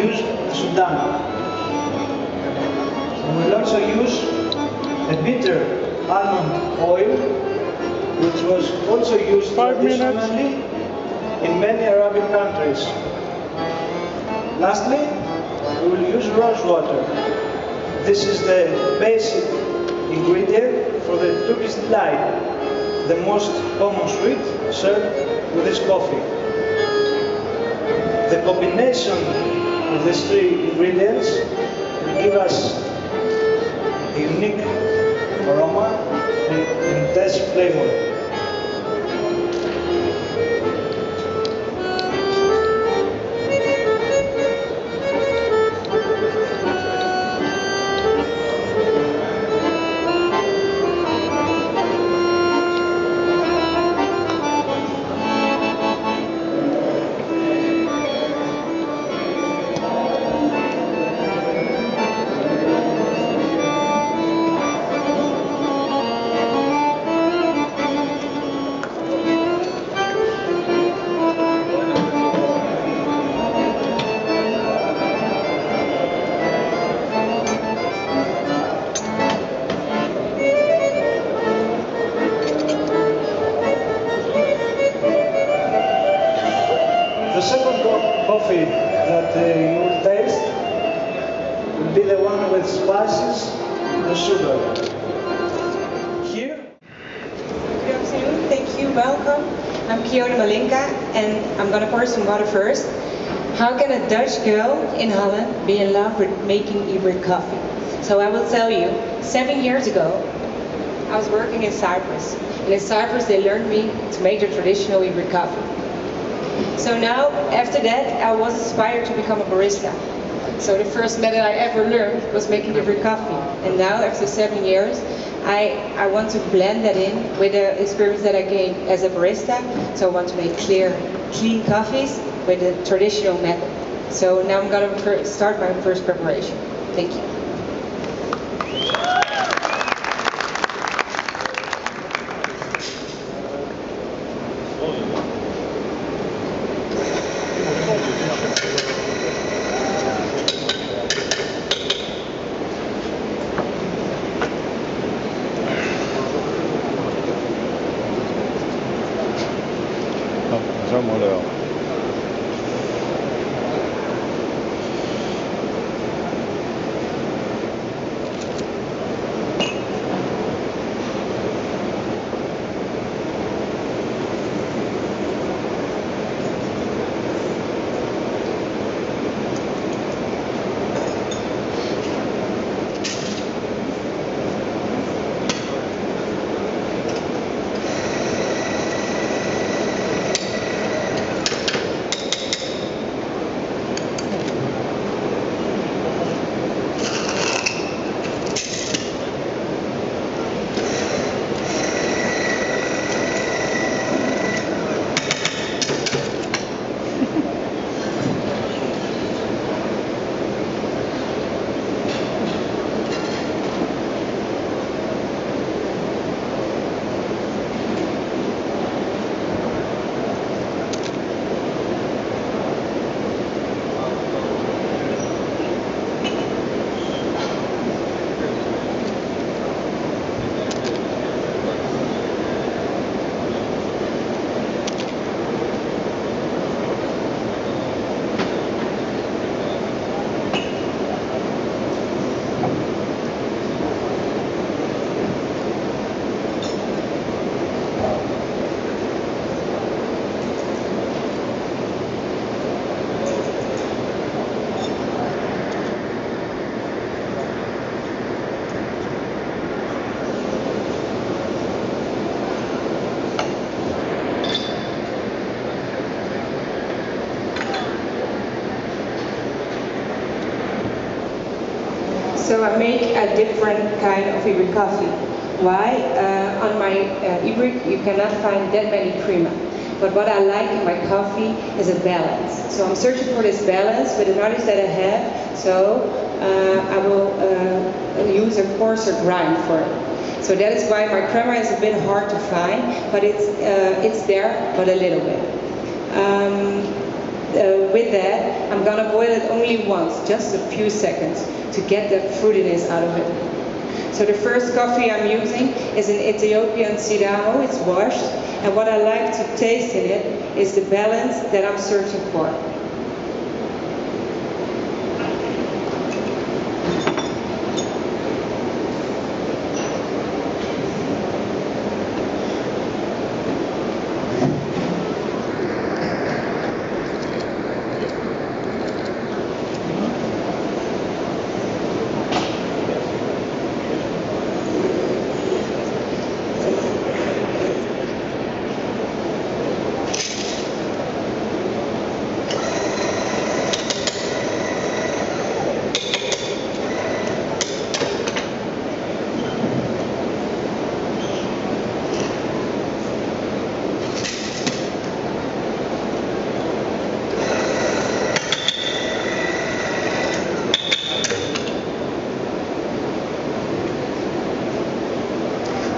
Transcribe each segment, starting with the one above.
use Sudan. We will also use a bitter almond oil, which was also used traditionally in many Arabic countries. Lastly, we will use rose water. This is the basic ingredient for the Turkish delight, the most common sweet served with this coffee. The combination of these three ingredients will give us a unique aroma and intense flavor. The second coffee that you will taste will be the one with spices and sugar. Here. Good afternoon, thank you, welcome. I'm Kiona Malinka and I'm going to pour some water first. How can a Dutch girl in Holland be in love with making Ibrik coffee? So I will tell you, 7 years ago I was working in Cyprus. And in Cyprus they learned me to make the traditional Ibrik coffee. So now, after that, I was inspired to become a barista. So the first method I ever learned was making Ibrik coffee. And now, after 7 years, I want to blend that in with the experience that I gained as a barista. So I want to make clear, clean coffees with the traditional method. So now I'm going to start my first preparation. Thank you. Zo mooi wel. So I make a different kind of Ibrik coffee. Why? On my Ibrik you cannot find that many crema. But what I like in my coffee is a balance. So I'm searching for this balance with the knowledge that I have. So I will use a coarser grind for it. So that is why my crema is a bit hard to find, but it's there, but a little bit. With that, I'm gonna boil it only once, just a few seconds, to get the fruitiness out of it. So the first coffee I'm using is an Ethiopian Sidamo, it's washed, and what I like to taste in it is the balance that I'm searching for.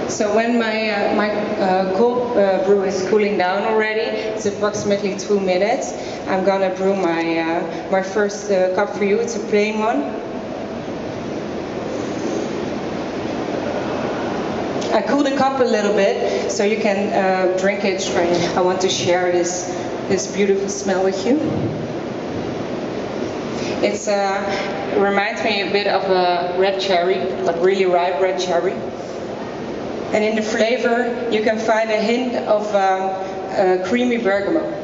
So when my cold brew is cooling down already, it's approximately 2 minutes, I'm gonna brew my first cup for you. It's a plain one. I cool the cup a little bit so you can drink it straight. I want to share this beautiful smell with you. It reminds me a bit of a red cherry, like really ripe red cherry. And in the flavor, you can find a hint of creamy bergamot.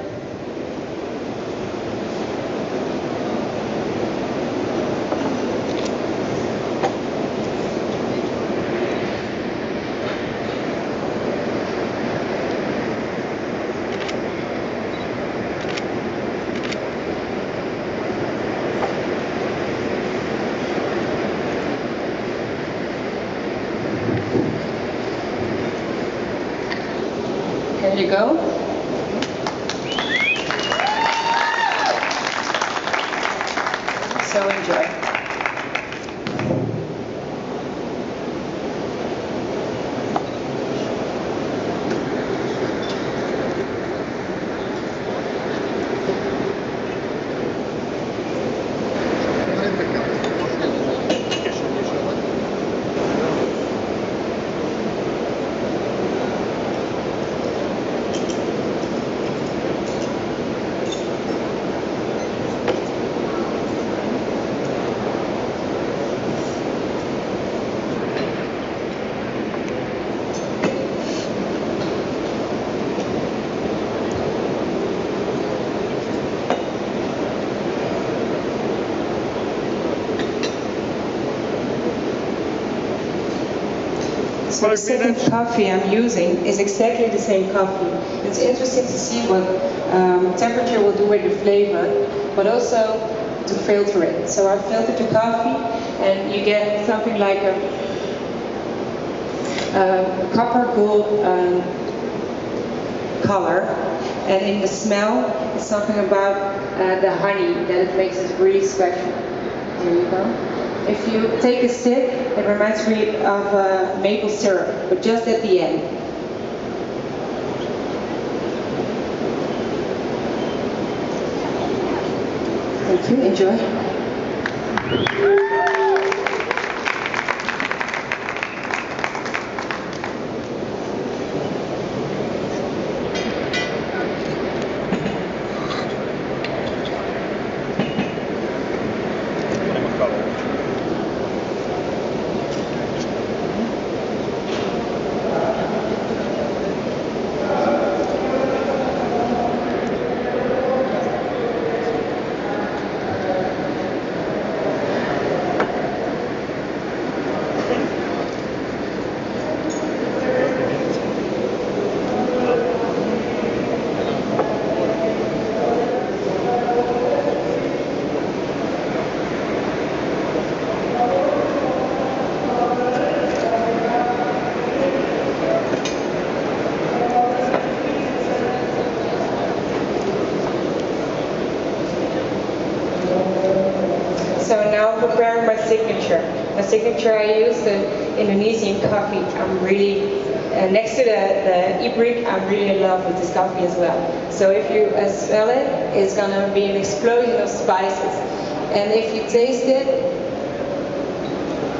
There you go. So enjoy. So the second coffee I'm using is exactly the same coffee. It's interesting to see what temperature will do with the flavor, but also to filter it. So I filtered the coffee, and you get something like a copper gold color. And in the smell, it's something about the honey that it makes it really special. There you go. If you take a sip, it reminds me of maple syrup, but just at the end. Thank you, enjoy. So now I'm preparing my signature. My signature, I use the Indonesian coffee. I'm really next to the Ibrik, I'm really in love with this coffee as well. So if you smell it, it's going to be an explosion of spices. And if you taste it,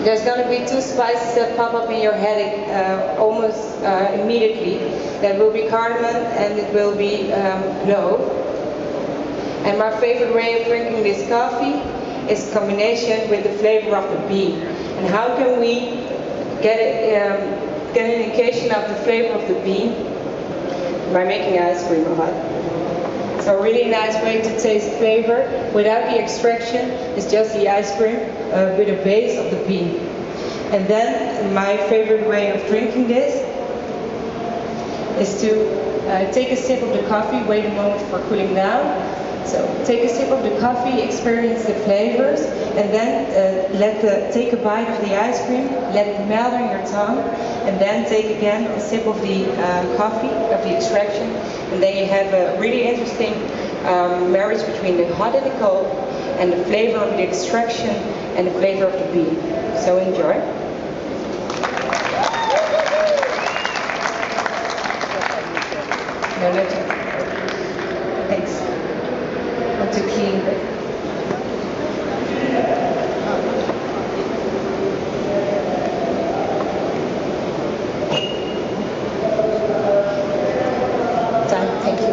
there's going to be two spices that pop up in your head almost immediately. That will be cardamom and it will be clove. And my favorite way of drinking this coffee is combination with the flavor of the bean. And how can we get an indication of the flavor of the bean? By making ice cream of it. So a really nice way to taste flavor without the extraction is just the ice cream with a base of the bean. And then my favorite way of drinking this is to take a sip of the coffee, wait a moment for cooling down. So take a sip of the coffee, experience the flavors, and then take a bite of the ice cream, let it melt on your tongue, and then take again a sip of the coffee, of the extraction, and then you have a really interesting marriage between the hot and the cold, and the flavor of the extraction and the flavor of the bean. So enjoy. No, no, thanks. Want to clean it. Done. Thank you.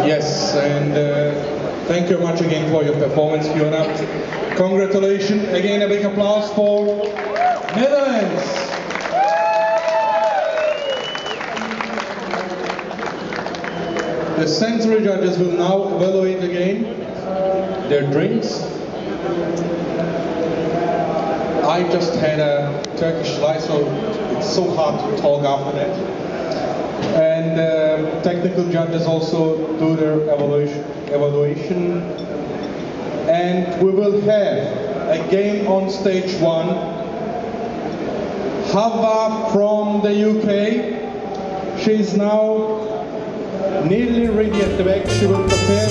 Yes, and thank you very much again for your performance, Fiona. Congratulations. Again, a big applause for Netherlands. The sensory judges will now evaluate again their drinks. I just had a Turkish light, so it's so hard to talk after that. And technical judges also do their evaluation. And we will have a game on stage 1. Hava from the UK. She's now nearly ready at the back. She will prepare